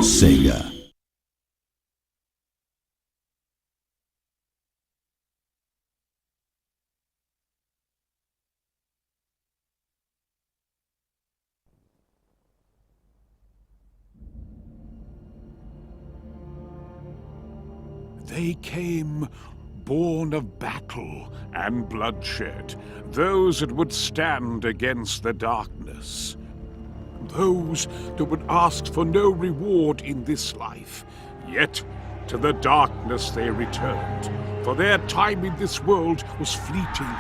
Sega. They came born of battle and bloodshed, those that would stand against the darkness. Those that would ask for no reward in this life, yet to the darkness they returned, for their time in this world was fleeting,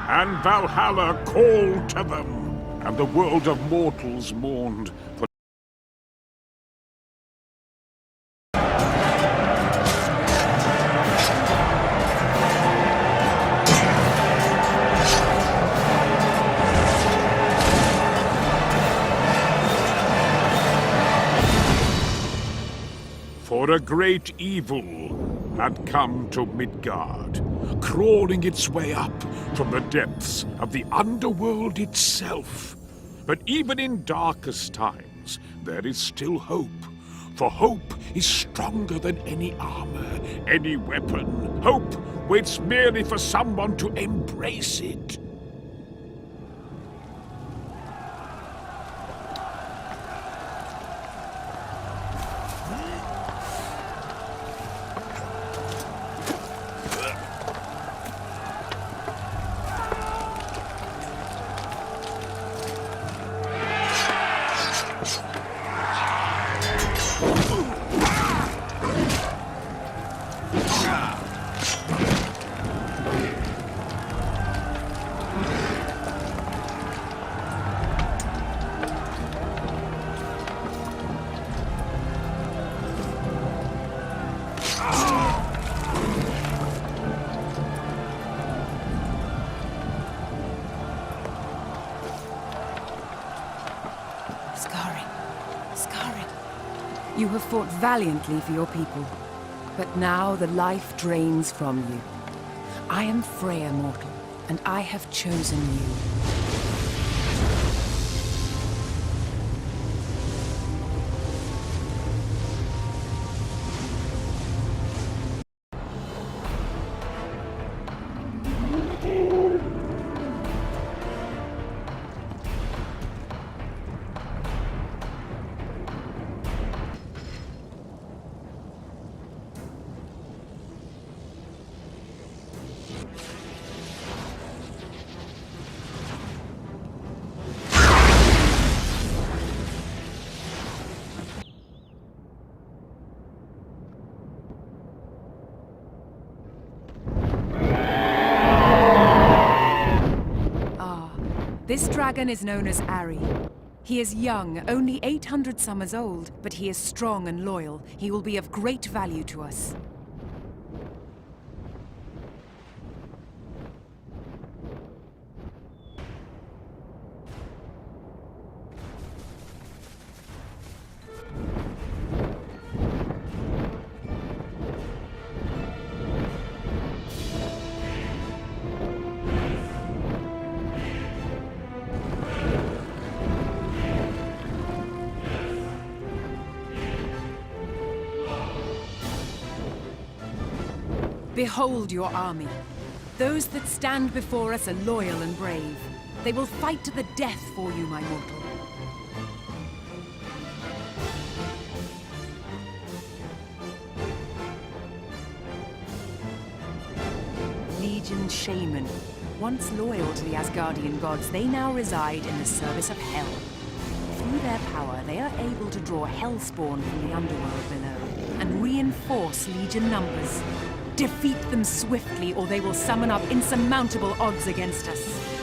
and Valhalla called to them, and the world of mortals mourned for For a great evil had come to Midgard, crawling its way up from the depths of the underworld itself. But even in darkest times, there is still hope. For hope is stronger than any armor, any weapon. Hope waits merely for someone to embrace it. You have fought valiantly for your people, but now the life drains from you. I am Freya, mortal, and I have chosen you. This dragon is known as Ari. He is young, only 800 summers old, but he is strong and loyal. He will be of great value to us. Behold your army. Those that stand before us are loyal and brave. They will fight to the death for you, my mortal. Legion Shaman. Once loyal to the Asgardian gods, they now reside in the service of Hel. Through their power, they are able to draw Hellspawn from the underworld below, and reinforce Legion numbers. Defeat them swiftly, or they will summon up insurmountable odds against us.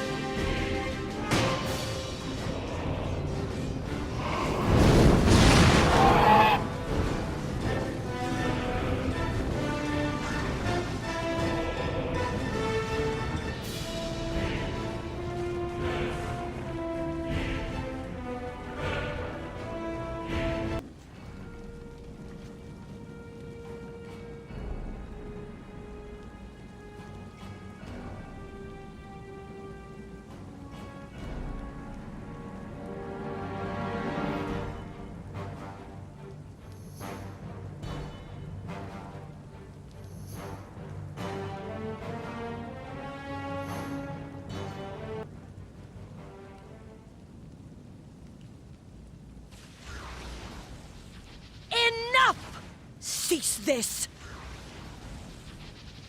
cease this!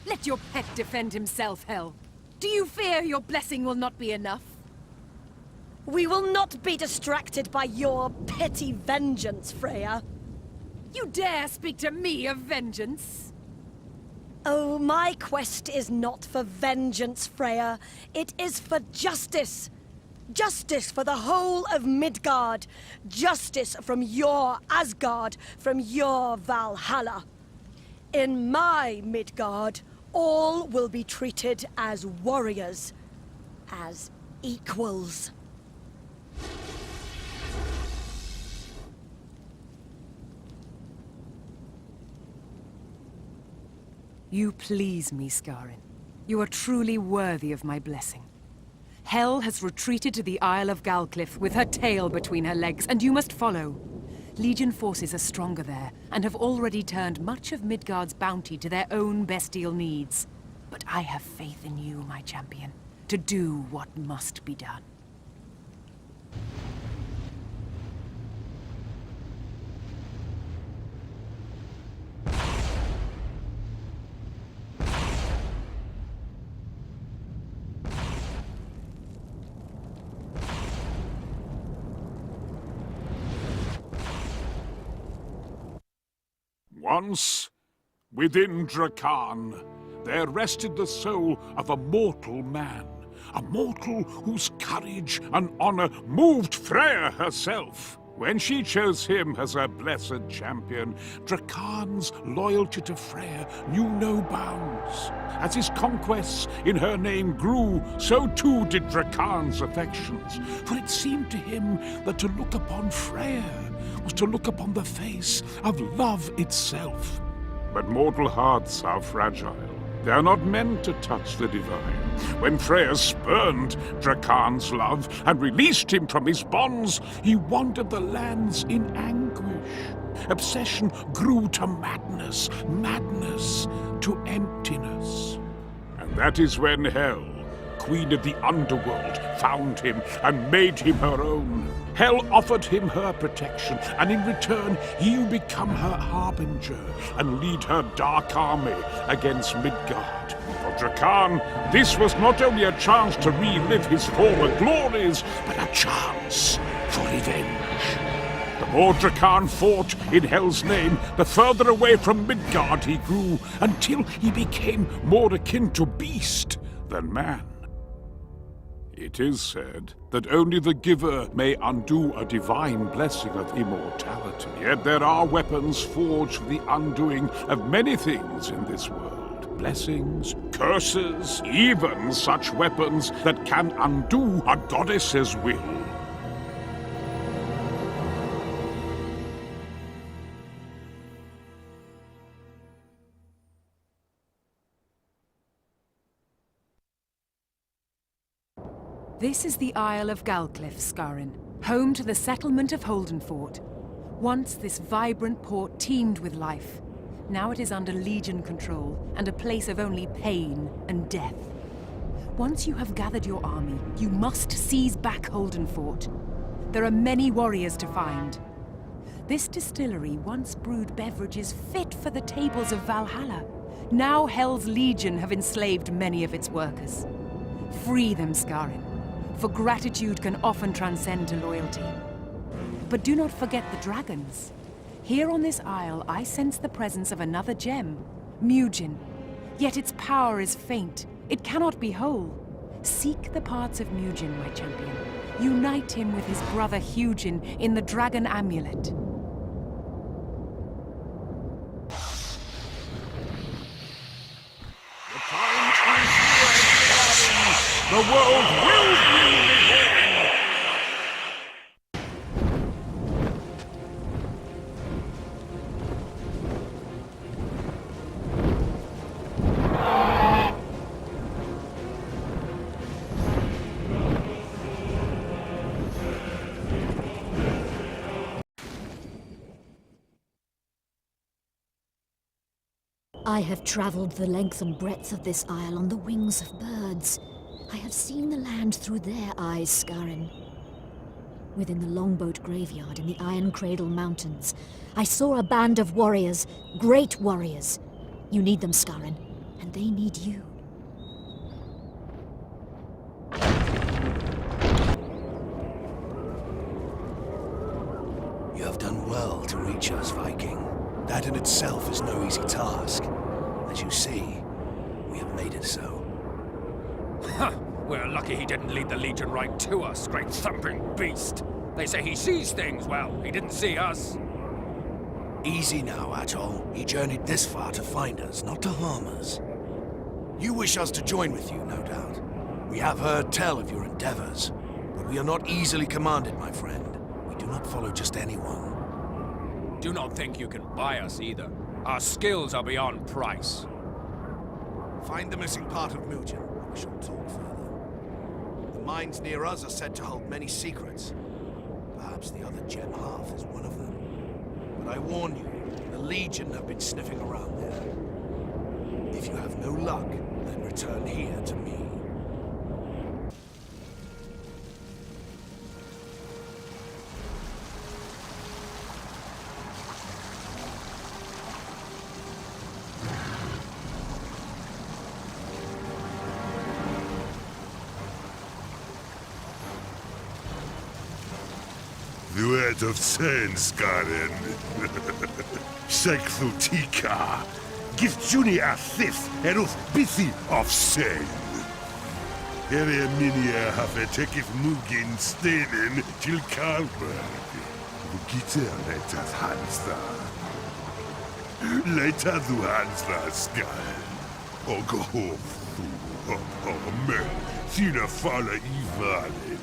Let your pet defend himself, Hel. Do you fear your blessing will not be enough? We will not be distracted by your petty vengeance, Freya. You dare speak to me of vengeance? Oh, my quest is not for vengeance, Freya. It is for justice. Justice for the whole of Midgard. Justice from your Asgard, from your Valhalla. In my Midgard, all will be treated as warriors, as equals. You please me, Skarin. You are truly worthy of my blessing. Hel has retreated to the Isle of Galcliff with her tail between her legs, and you must follow. Legion forces are stronger there, and have already turned much of Midgard's bounty to their own bestial needs. But I have faith in you, my champion, to do what must be done. Once, within Drakan, there rested the soul of a mortal man. A mortal whose courage and honor moved Freya herself. When she chose him as her blessed champion, Drakan's loyalty to Freya knew no bounds. As his conquests in her name grew, so too did Drakan's affections. For it seemed to him that to look upon Freya was to look upon the face of love itself. But mortal hearts are fragile. They are not meant to touch the divine. When Freya spurned Drakan's love and released him from his bonds, he wandered the lands in anguish. Obsession grew to madness, madness to emptiness. And that is when Hel, queen of the underworld, found him and made him her own. Hel offered him her protection, and in return he'll become her harbinger and lead her dark army against Midgard. For Drakan, this was not only a chance to relive his former glories, but a chance for revenge. The more Drakan fought in Hel's name, the further away from Midgard he grew, until he became more akin to beast than man. It is said that only the giver may undo a divine blessing of immortality. Yet there are weapons forged for the undoing of many things in this world. Blessings, curses, even such weapons that can undo a goddess's will. This is the Isle of Galcliff, Skarin, home to the settlement of Holdenfort. Once this vibrant port teemed with life. Now it is under Legion control, and a place of only pain and death. Once you have gathered your army, you must seize back Holdenfort. There are many warriors to find. This distillery once brewed beverages fit for the tables of Valhalla. Now Hel's Legion have enslaved many of its workers. Free them, Skarin. For gratitude can often transcend to loyalty. But do not forget the dragons. Here on this isle, I sense the presence of another gem, Mugen. Yet its power is faint. It cannot be whole. Seek the parts of Mugen, my champion. Unite him with his brother Hugin in the dragon amulet. The world will be reborn! I have traveled the length and breadth of this isle on the wings of birds. I have seen the land through their eyes, Skarin. Within the Longboat Graveyard in the Iron Cradle Mountains, I saw a band of warriors, great warriors. You need them, Skarin, and they need you. You have done well to reach us, Viking. That in itself is no easy task. As you see, we have made it so. Huh! We're lucky he didn't lead the Legion right to us, great thumping beast. They say he sees things. Well, he didn't see us. Easy now, Atoll. He journeyed this far to find us, not to harm us. You wish us to join with you, no doubt. We have heard tell of your endeavors, but we are not easily commanded, my friend. We do not follow just anyone. Do not think you can buy us either. Our skills are beyond price. Find the missing part of Mugen, and we shall talk further. The mines near us are said to hold many secrets. Perhaps the other gem half is one of them. But I warn you, the Legion have been sniffing around there. If you have no luck, then return here to me. The word of Sen, Skarin. Seklutika. Give Juni a thith, eruf bithi of Sen. Here minia have tekith mugin stenen til Karlberg. Vugita letat Hansda. Letat du Hansda, Skarin. Og gå hof, men, sina falla i valen.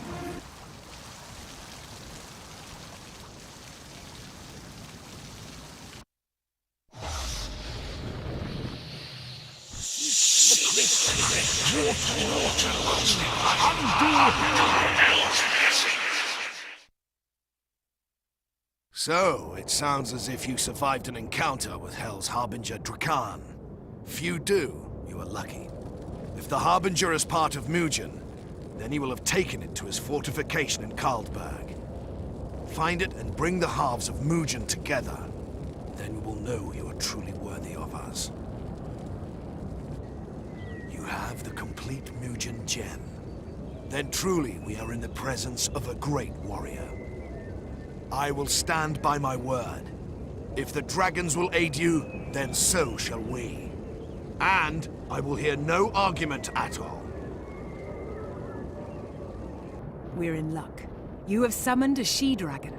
So, it sounds as if you survived an encounter with Hel's Harbinger Drakan. Few do, you are lucky. If the Harbinger is part of Mugen, then he will have taken it to his fortification in Karlberg. Find it and bring the halves of Mugen together. Then you will know you are truly worthy of us. You have the complete Mugen gem. Then truly we are in the presence of a great warrior. I will stand by my word. If the dragons will aid you, then so shall we. And I will hear no argument at all. We're in luck. You have summoned a she-dragon.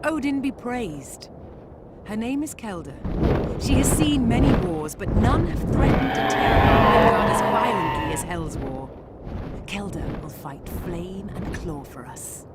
Odin be praised. Her name is Kelda. She has seen many wars, but none have threatened to tear Midgard as violently as Hel's war. Kelda will fight flame and claw for us.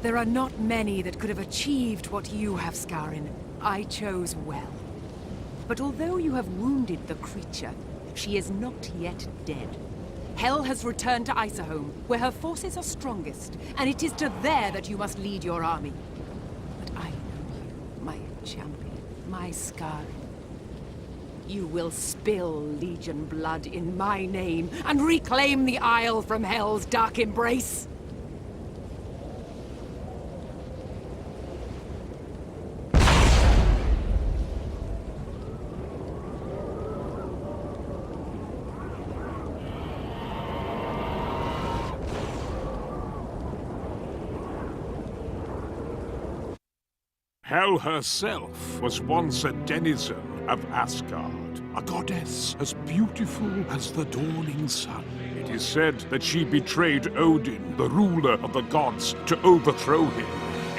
There are not many that could have achieved what you have, Skarin. I chose well. But although you have wounded the creature, she is not yet dead. Hel has returned to Isaholm, where her forces are strongest, and it is to there that you must lead your army. But I know you, my champion, my Skarin. You will spill Legion blood in my name, and reclaim the Isle from Hel's dark embrace. Hel herself was once a denizen of Asgard, a goddess as beautiful as the dawning sun. It is said that she betrayed Odin, the ruler of the gods, to overthrow him.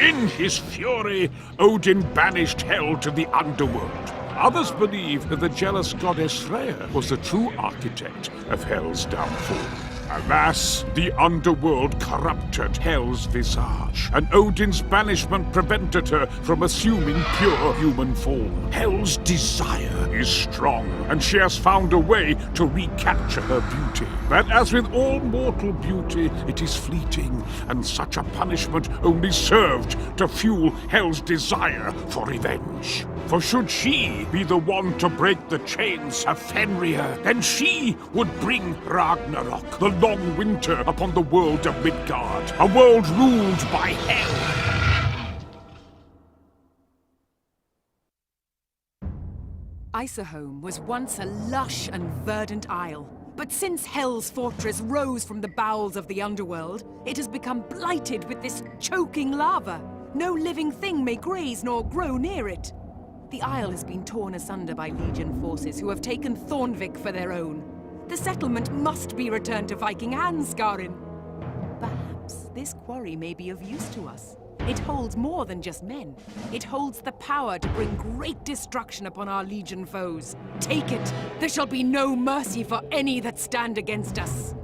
In his fury, Odin banished Hel to the underworld. Others believe that the jealous goddess Freya was the true architect of Hel's downfall. Alas, the underworld corrupted Hel's visage, and Odin's banishment prevented her from assuming pure human form. Hel's desire is strong, and she has found a way to recapture her beauty. But as with all mortal beauty, it is fleeting, and such a punishment only served to fuel Hel's desire for revenge. For should she be the one to break the chains of Fenrir, then she would bring Ragnarok, the long winter upon the world of Midgard, a world ruled by Hel. Isaholm was once a lush and verdant isle, but since Hel's fortress rose from the bowels of the underworld, it has become blighted with this choking lava. No living thing may graze nor grow near it. The isle has been torn asunder by Legion forces who have taken Thornvik for their own. The settlement must be returned to Viking hands, Skarin. Perhaps this quarry may be of use to us. It holds more than just men. It holds the power to bring great destruction upon our Legion foes. Take it. There shall be no mercy for any that stand against us.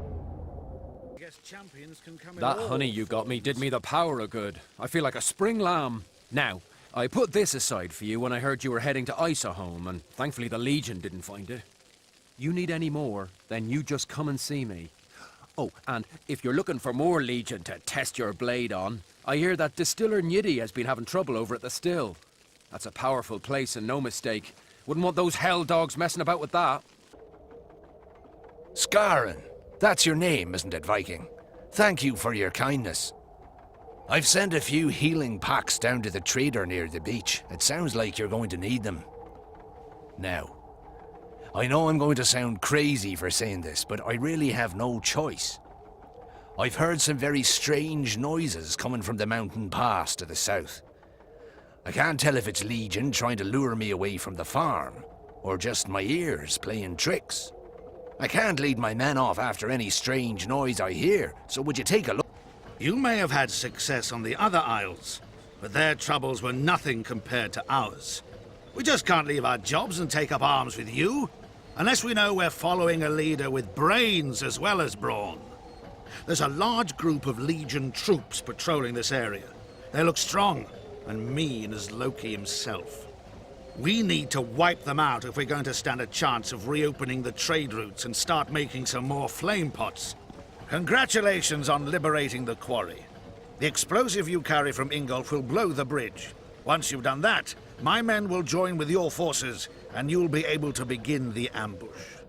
That honey you got me did me the power of good. I feel like a spring lamb. Now, I put this aside for you when I heard you were heading to Isaholm, and thankfully the Legion didn't find it. You need any more, then you just come and see me. Oh, and if you're looking for more Legion to test your blade on, I hear that Distiller Niddy has been having trouble over at the still. That's a powerful place and no mistake. Wouldn't want those hell dogs messing about with that. Skarin. That's your name, isn't it, Viking? Thank you for your kindness. I've sent a few healing packs down to the trader near the beach. It sounds like you're going to need them. Now, I know I'm going to sound crazy for saying this, but I really have no choice. I've heard some very strange noises coming from the mountain pass to the south. I can't tell if it's Legion trying to lure me away from the farm, or just my ears playing tricks. I can't lead my men off after any strange noise I hear, so would you take a look? You may have had success on the other isles, but their troubles were nothing compared to ours. We just can't leave our jobs and take up arms with you, unless we know we're following a leader with brains as well as brawn. There's a large group of Legion troops patrolling this area. They look strong and mean as Loki himself. We need to wipe them out if we're going to stand a chance of reopening the trade routes and start making some more flame pots. Congratulations on liberating the quarry. The explosive you carry from Ingolf will blow the bridge. Once you've done that, my men will join with your forces, and you'll be able to begin the ambush.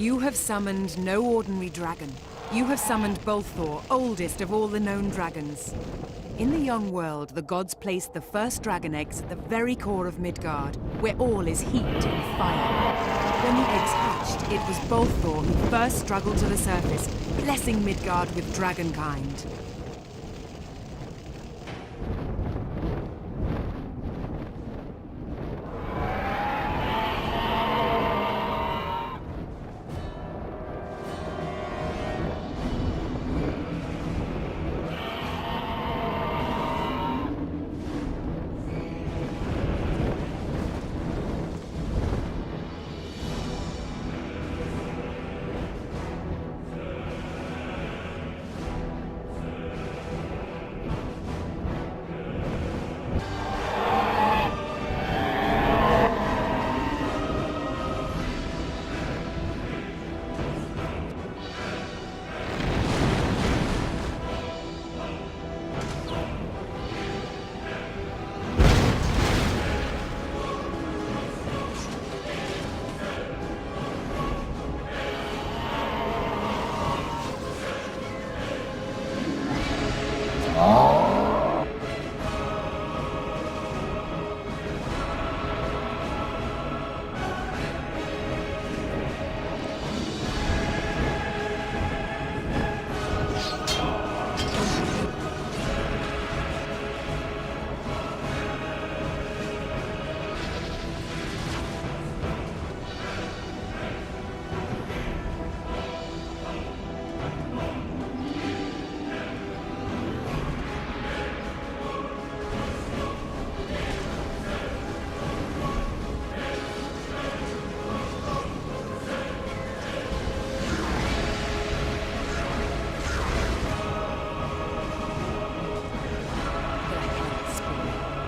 You have summoned no ordinary dragon. You have summoned Bolthor, oldest of all the known dragons. In the young world, the gods placed the first dragon eggs at the very core of Midgard, where all is heat and fire. When the eggs hatched, it was Bolthor who first struggled to the surface, blessing Midgard with dragonkind.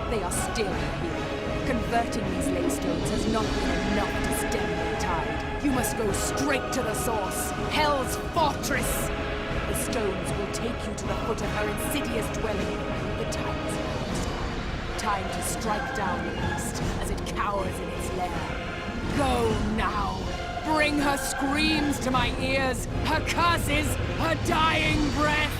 They are still here. Converting these lake stones has not been enough to stem the tide. You must go straight to the source, Hel's fortress! The stones will take you to the foot of her insidious dwelling. The time is now. Time to strike down the beast as it cowers in its lair. Go now! Bring her screams to my ears, her curses, her dying breath!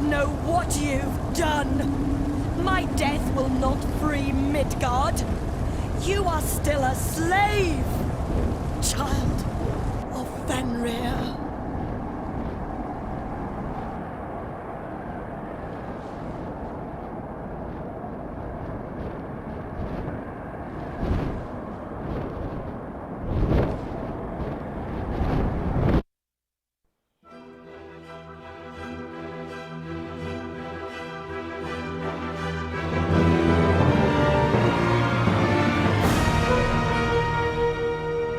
Know what you've done. My death will not free Midgard. You are still a slave, child of Fenrir.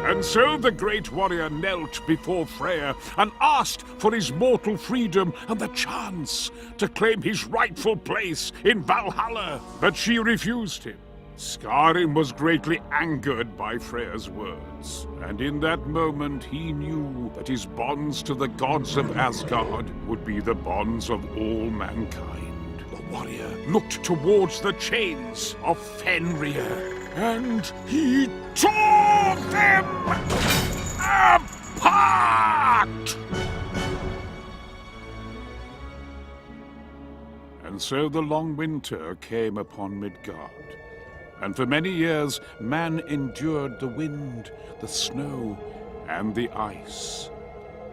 And so the great warrior knelt before Freya and asked for his mortal freedom and the chance to claim his rightful place in Valhalla. But she refused him. Skarin was greatly angered by Freya's words, and in that moment he knew that his bonds to the gods of Asgard would be the bonds of all mankind. The warrior looked towards the chains of Fenrir, and he tore them apart! And so the long winter came upon Midgard. And for many years, man endured the wind, the snow, and the ice.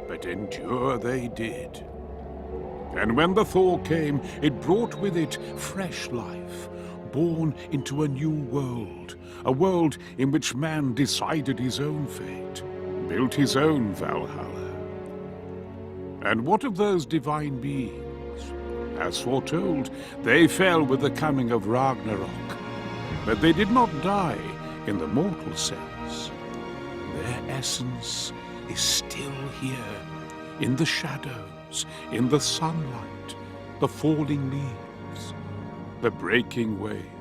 But endure they did. And when the thaw came, it brought with it fresh life, born into a new world, a world in which man decided his own fate, built his own Valhalla. And what of those divine beings? As foretold, they fell with the coming of Ragnarok. But they did not die in the mortal sense. Their essence is still here, in the shadows, in the sunlight, the falling leaves, the breaking waves.